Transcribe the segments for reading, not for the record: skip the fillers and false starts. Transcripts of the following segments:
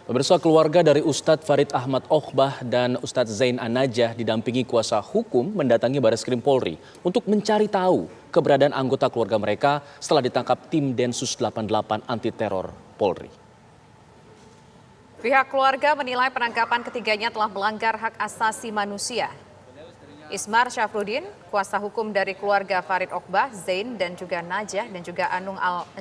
Pemirsa, keluarga dari Ustadz Farid Ahmad Oqbah dan Ustadz Zain An-Najah didampingi kuasa hukum mendatangi Bareskrim Polri untuk mencari tahu keberadaan anggota keluarga mereka setelah ditangkap tim Densus 88 anti teror Polri. Pihak keluarga menilai penangkapan ketiganya telah melanggar hak asasi manusia. Ismar Syafruddin, kuasa hukum dari keluarga Farid Oqbah, Zain dan juga Najah dan juga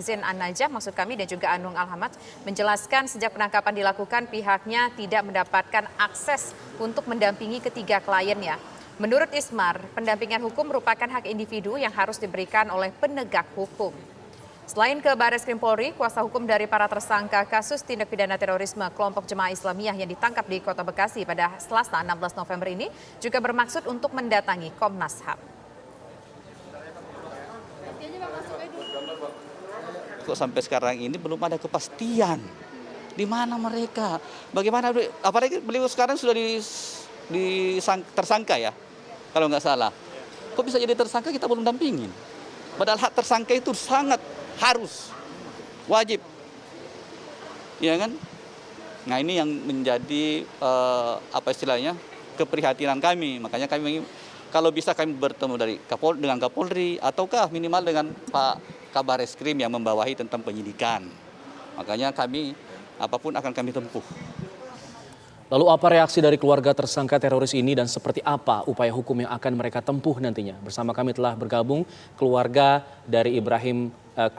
Zain An-Najah dan juga Anung Al-Hamad menjelaskan sejak penangkapan dilakukan pihaknya tidak mendapatkan akses untuk mendampingi ketiga kliennya. Menurut Ismar, pendampingan hukum merupakan hak individu yang harus diberikan oleh penegak hukum. Selain ke Bareskrim Polri, kuasa hukum dari para tersangka kasus tindak pidana terorisme kelompok Jemaah Islamiyah yang ditangkap di Kota Bekasi pada Selasa 16 November ini juga bermaksud untuk mendatangi Komnas HAM. Kok sampai sekarang ini belum ada kepastian di mana mereka, bagaimana, apalagi beliau sekarang sudah tersangka ya, kalau nggak salah. Kok bisa jadi tersangka kita belum dampingin? Padahal hak tersangka itu sangat harus, wajib, ya kan? Nah ini yang menjadi keprihatinan kami. Makanya kami kalau bisa kami bertemu dengan Kapolri ataukah minimal dengan Pak Kabareskrim yang membawahi tentang penyidikan. Makanya kami apapun akan kami tempuh. Lalu apa reaksi dari keluarga tersangka teroris ini dan seperti apa upaya hukum yang akan mereka tempuh nantinya? Bersama kami telah bergabung keluarga dari pihak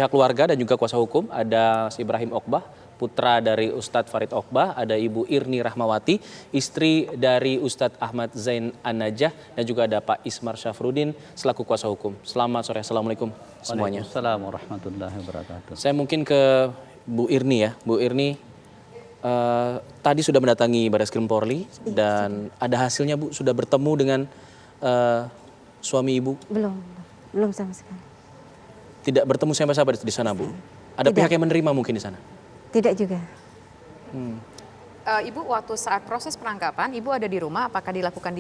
keluarga dan juga kuasa hukum. Ada Ibrahim Oqbah, putra dari Ustadz Farid Oqbah, ada Ibu Irni Rahmawati, istri dari Ustadz Ahmad Zain An-Najah, dan juga ada Pak Ismar Syafruddin selaku kuasa hukum. Selamat sore, Assalamualaikum semuanya. Waalaikumsalam warahmatullahi wabarakatuh. Saya mungkin ke Bu Irni ya. Bu Irni, tadi sudah mendatangi Bareskrim Polri dan ada hasilnya, Bu? Sudah bertemu dengan suami Ibu? Belum sama sekali. Tidak bertemu siapa-siapa di sana, Bu? Ada pihak yang menerima mungkin di sana? Tidak juga. Ibu, waktu saat proses penangkapan, Ibu ada di rumah, apakah dilakukan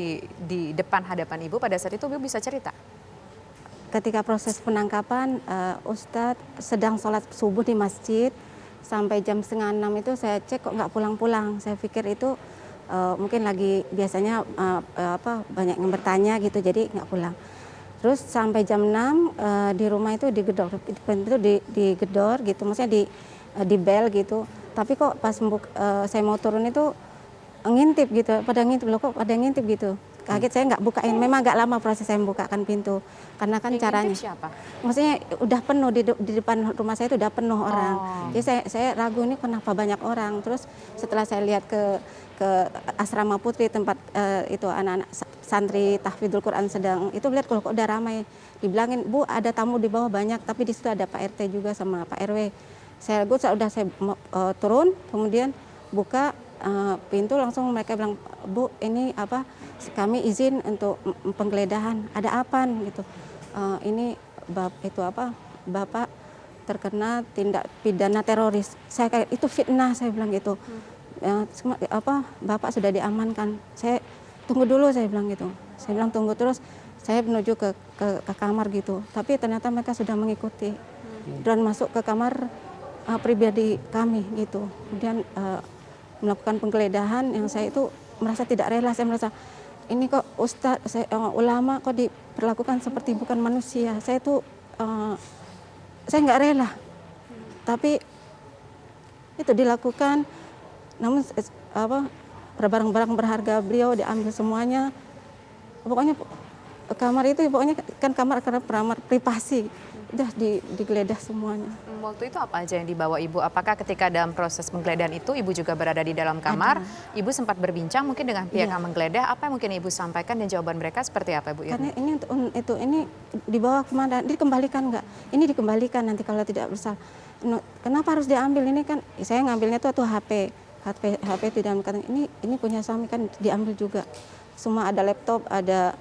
di depan hadapan Ibu? Pada saat itu Ibu bisa cerita? Ketika proses penangkapan, Ustadz sedang sholat subuh di masjid. Sampai jam 5:30 itu saya cek kok nggak pulang-pulang. Saya pikir itu mungkin lagi biasanya banyak yang bertanya gitu, jadi nggak pulang. Terus sampai jam 6 di rumah itu digedor, itu digedor gitu, maksudnya di bel gitu. Tapi kok pas saya mau turun itu ngintip gitu, pada ngintip gitu. Kaget, saya nggak bukain, memang agak lama proses saya membukakan pintu. Karena kan yang caranya, siapa? maksudnya udah penuh, di depan rumah saya itu udah penuh orang. Jadi saya ragu ini kenapa banyak orang. Terus setelah saya lihat ke asrama putri tempat itu anak-anak santri tahfidzul Quran sedang, itu lihat kok udah ramai. Dibilangin, Bu ada tamu di bawah banyak, tapi di situ ada Pak RT juga sama Pak RW. Saya turun, kemudian buka pintu, langsung mereka bilang, Bu ini apa, kami izin untuk penggeledahan, ada apa gitu. Ini Bapak terkena tindak pidana teroris. Saya kayak itu fitnah, saya bilang gitu. Bapak sudah diamankan. Saya tunggu dulu, saya bilang gitu. Saya bilang tunggu, terus saya menuju ke kamar gitu. Tapi ternyata mereka sudah mengikuti dan masuk ke kamar pribadi kami gitu. Kemudian melakukan penggeledahan yang saya itu merasa tidak rela. Saya merasa ini kok Ustadz, ulama kok diperlakukan seperti bukan manusia. Saya itu saya nggak rela. Tapi itu dilakukan, namun barang-barang berharga beliau diambil semuanya. Pokoknya kamar itu pokoknya kan kamar privasi. Udah digeledah semuanya. Waktu itu apa aja yang dibawa Ibu? Apakah ketika dalam proses penggeledahan itu Ibu juga berada di dalam kamar? Ibu sempat berbincang mungkin dengan pihak yang menggeledah. Apa yang mungkin Ibu sampaikan dan jawaban mereka seperti apa, Bu Irni? Karena ini dibawa kemana? Dikembalikan nggak? Ini dikembalikan nanti kalau tidak bersalah. Kenapa harus diambil? Ini kan saya ngambilnya tuh HP tidak, ini punya suami kan diambil juga. Semua ada laptop, ada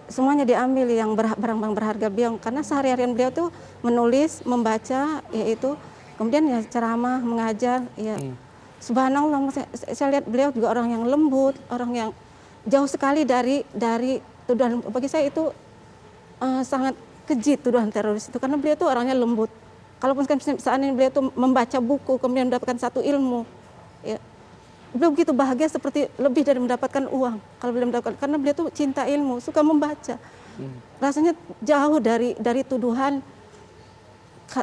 semuanya diambil yang barang-barang berharga beliau, karena sehari-harian beliau tuh menulis, membaca, yaitu kemudian ya ceramah, mengajar, ya subhanallah. Saya lihat beliau juga orang yang lembut, orang yang jauh sekali dari tuduhan. Bagi saya itu sangat keji tuduhan teroris itu, karena beliau tuh orangnya lembut, kalaupun kan seandainya beliau itu membaca buku kemudian mendapatkan satu ilmu, ya, beliau begitu bahagia seperti lebih dari mendapatkan uang kalau beliau mendapatkan, karena beliau tuh cinta ilmu, suka membaca. Rasanya jauh dari tuduhan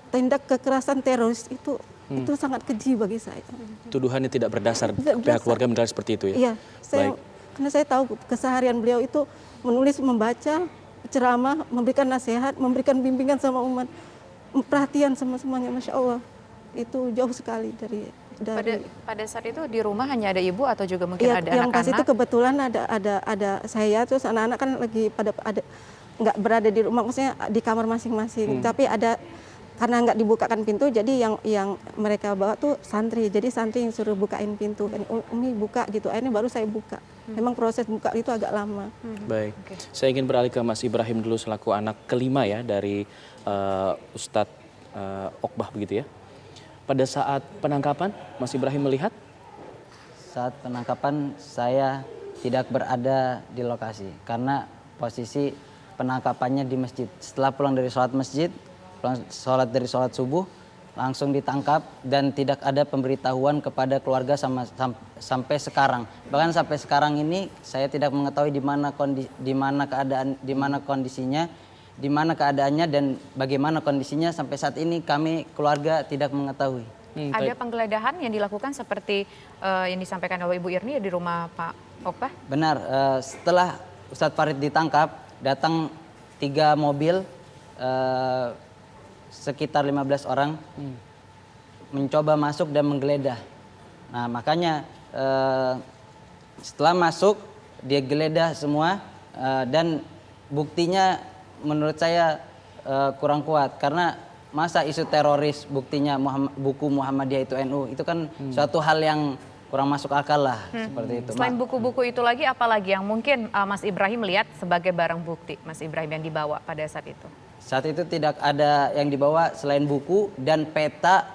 tindak kekerasan teroris itu sangat keji bagi saya. Tuduhannya tidak berdasar, Tidak pihak berdasar. keluarga menilai seperti itu ya? Iya, Baik. karena saya tahu keseharian beliau itu menulis, membaca, ceramah, memberikan nasihat, memberikan bimbingan sama umat, perhatian sama semuanya, Masya Allah. Itu jauh sekali dari Pada saat itu di rumah hanya ada ibu atau juga mungkin ya, ada yang pas itu anak-anak? kebetulan ada saya, terus anak-anak kan lagi ada nggak berada di rumah, maksudnya di kamar masing-masing. Tapi ada, karena nggak dibukakan pintu, jadi yang mereka bawa tuh santri. Jadi santri yang suruh bukain pintu. Umi buka gitu. Akhirnya baru saya buka. Memang proses buka itu agak lama. Baik, saya ingin beralih ke Mas Ibrahim dulu selaku anak kelima ya dari Ustadz Okbah begitu ya. Pada saat penangkapan, Mas Ibrahim melihat? Saat penangkapan saya tidak berada di lokasi karena posisi penangkapannya di masjid. Setelah pulang dari sholat subuh, langsung ditangkap dan tidak ada pemberitahuan kepada keluarga sampai sekarang. Bahkan sampai sekarang ini saya tidak mengetahui di mana kondisinya, di mana keadaannya dan bagaimana kondisinya. Sampai saat ini kami keluarga tidak mengetahui. Ada penggeledahan yang dilakukan seperti yang disampaikan oleh Ibu Irni di rumah Pak Okbah? Benar, setelah Ustadz Farid ditangkap, datang 3 mobil sekitar 15 orang mencoba masuk dan menggeledah. Nah makanya setelah masuk dia geledah semua dan buktinya menurut saya kurang kuat, karena masa isu teroris buktinya buku Muhammadiyah itu NU, itu kan suatu hal yang kurang masuk akal lah seperti itu. Selain buku-buku itu lagi, apalagi yang mungkin Mas Ibrahim lihat sebagai barang bukti Mas Ibrahim yang dibawa pada saat itu? Saat itu tidak ada yang dibawa selain buku dan peta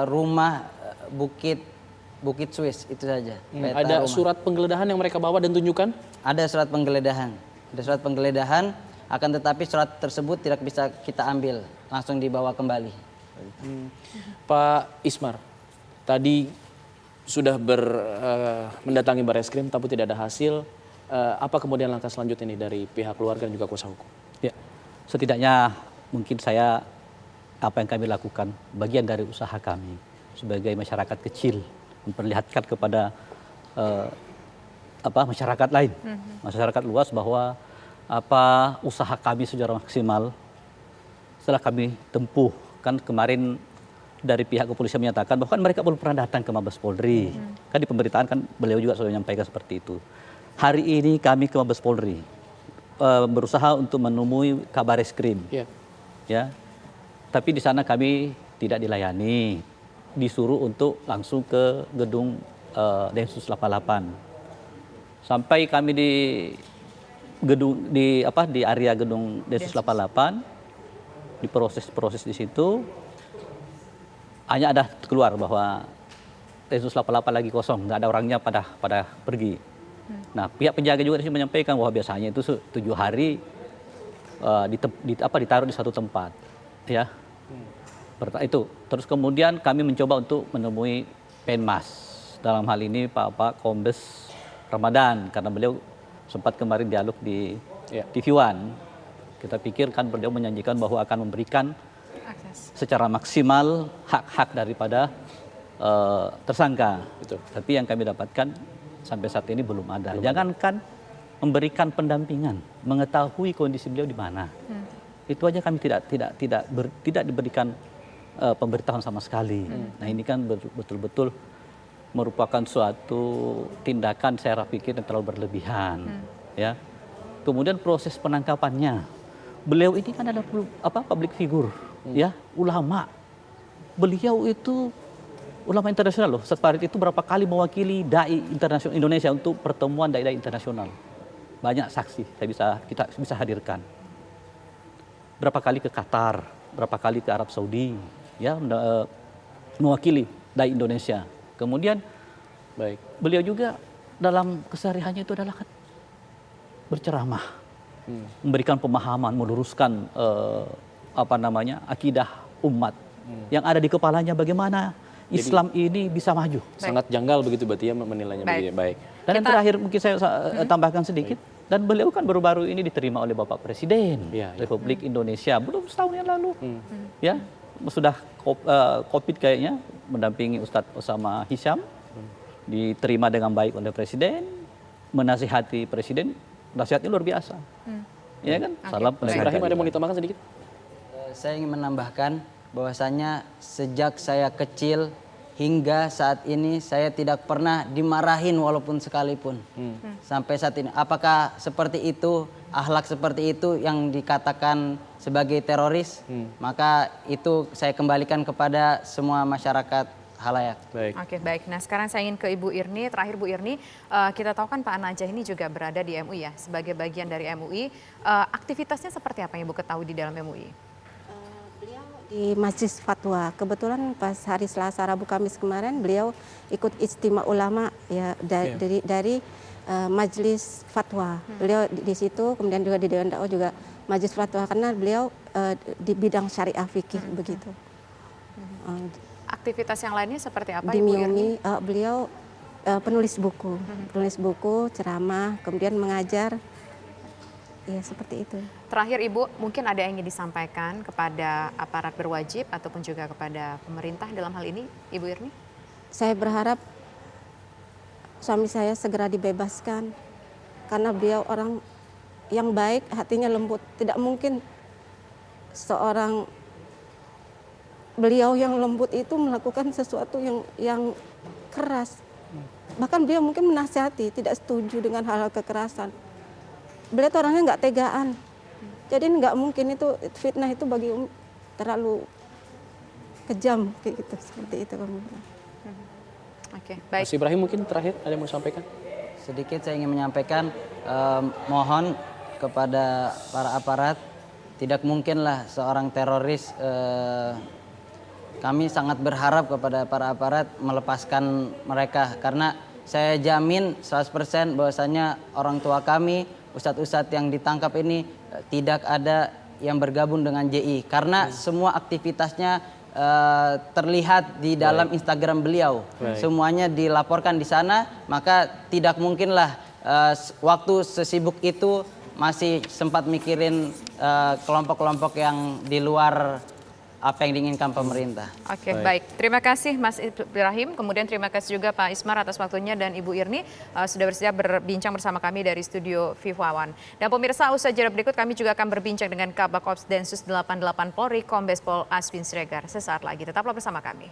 rumah Bukit Swiss, itu saja. Ada surat penggeledahan yang mereka bawa dan tunjukkan? Ada surat penggeledahan. Ada surat penggeledahan, akan tetapi surat tersebut tidak bisa kita ambil, langsung dibawa kembali. Pak Ismar, tadi sudah mendatangi Barreskrim tapi tidak ada hasil. Apa kemudian langkah selanjutnya ini dari pihak keluarga dan juga kuasa hukum? Ya, setidaknya mungkin apa yang kami lakukan bagian dari usaha kami sebagai masyarakat kecil, memperlihatkan kepada masyarakat lain, masyarakat luas bahwa usaha kami secara maksimal setelah kami tempuh. Kan kemarin dari pihak kepolisian menyatakan bahwa kan mereka belum pernah datang ke Mabes Polri. Kan di pemberitaan kan beliau juga sudah menyampaikan seperti itu. Hari ini kami ke Mabes Polri berusaha untuk menemui Kabar Eskrim. Ya. Tapi di sana kami tidak dilayani. Disuruh untuk langsung ke gedung Densus 88. Sampai kami di area gedung Densus 88, diproses di situ, hanya ada keluar bahwa Densus 88 lagi kosong, nggak ada orangnya pada pergi. Nah, pihak penjaga juga di sini menyampaikan bahwa biasanya itu 7 hari ditaruh di satu tempat, ya. Itu. Terus kemudian kami mencoba untuk menemui Penmas, dalam hal ini Pak Kombes Ramadan, karena beliau sempat kemarin dialog di TV One. Kita pikirkan beliau menjanjikan bahwa akan memberikan secara maksimal hak-hak daripada tersangka. Betul. Tapi yang kami dapatkan sampai saat ini belum ada. Jangankan memberikan pendampingan, mengetahui kondisi beliau di mana. Itu aja kami tidak diberikan pemberitahuan sama sekali. Nah ini kan betul-betul merupakan suatu tindakan saya pikir yang terlalu berlebihan, ya. Kemudian proses penangkapannya, beliau ini kan ada public figure, ya, ulama. Beliau itu ulama internasional loh. Ustadz Farid itu berapa kali mewakili dai internasional Indonesia untuk pertemuan dai-dai internasional. Banyak saksi kita bisa hadirkan. Berapa kali ke Qatar, berapa kali ke Arab Saudi, ya, mewakili dai Indonesia. Kemudian beliau juga dalam kesehariannya itu adalah berceramah, memberikan pemahaman, meluruskan akidah umat Yang ada di kepalanya bagaimana Islam ini bisa maju. Sangat janggal begitu berarti ya menilainya. Baik. begitu ya. Baik. Dan yang terakhir mungkin saya tambahkan sedikit. Dan beliau kan baru-baru ini diterima oleh Bapak Presiden Iya, iya. Republik Indonesia belum setahun yang lalu, ya sudah COVID kayaknya mendampingi Ustadz Osama Hisham, diterima dengan baik oleh Presiden, menasihati Presiden, nasihatnya luar biasa, ya kan? Salam Mas Ibrahim ada mau ditambahkan sedikit? Saya ingin menambahkan bahwasanya sejak saya kecil hingga saat ini saya tidak pernah dimarahin walaupun sekalipun. Sampai saat ini. Apakah seperti itu, akhlak seperti itu yang dikatakan sebagai teroris? Maka itu saya kembalikan kepada semua masyarakat halayak. Baik. Oke, baik. Nah, sekarang saya ingin ke Ibu Irni. Terakhir Bu Irni, kita tahu kan Pak Najah ini juga berada di MUI ya, sebagai bagian dari MUI. Aktivitasnya seperti apa yang Ibu ketahui di dalam MUI? Beliau di Majelis Fatwa. Kebetulan pas hari Selasa, Rabu, Kamis kemarin beliau ikut Ijtima Ulama ya dari Majelis Fatwa. Beliau di situ, kemudian juga di Dewan Dakwah juga Majelis Fatwa karena beliau di bidang syariah fikih begitu. Aktivitas yang lainnya seperti apa Di Ibu Irni? MIUMI beliau penulis buku, ceramah, kemudian mengajar. Ya seperti itu. Terakhir Ibu, mungkin ada yang ingin disampaikan kepada aparat berwajib ataupun juga kepada pemerintah dalam hal ini, Ibu Irni? Saya berharap suami saya segera dibebaskan karena beliau orang yang baik, hatinya lembut. Tidak mungkin seorang beliau yang lembut itu melakukan sesuatu yang keras. Bahkan beliau mungkin menasihati, tidak setuju dengan hal-hal kekerasan. Beliau tuh orangnya nggak tegaan. Jadi nggak mungkin itu fitnah itu bagi terlalu kejam kayak gitu, seperti itu kami bilang. Oke, baik. Mas Ibrahim mungkin terakhir ada yang mau disampaikan? Sedikit saya ingin menyampaikan, mohon kepada para aparat, tidak mungkinlah seorang teroris, kami sangat berharap kepada para aparat melepaskan mereka. Karena saya jamin 100% bahwasanya orang tua kami, ustadz-ustadz yang ditangkap ini tidak ada yang bergabung dengan JI. Karena semua aktivitasnya terlihat di dalam Instagram beliau. Semuanya dilaporkan di sana, maka tidak mungkinlah waktu sesibuk itu masih sempat mikirin kelompok-kelompok yang di luar apa yang diinginkan pemerintah. Oke, baik. Terima kasih Mas Ibrahim, kemudian terima kasih juga Pak Ismar atas waktunya dan Ibu Irni sudah bersedia berbincang bersama kami dari studio Viva One. Dan pemirsa, usaha jeda berikut kami juga akan berbincang dengan Kabak Ops Densus 88 Polri, Kombes Pol Aswin Siregar. Sesaat lagi, tetaplah bersama kami.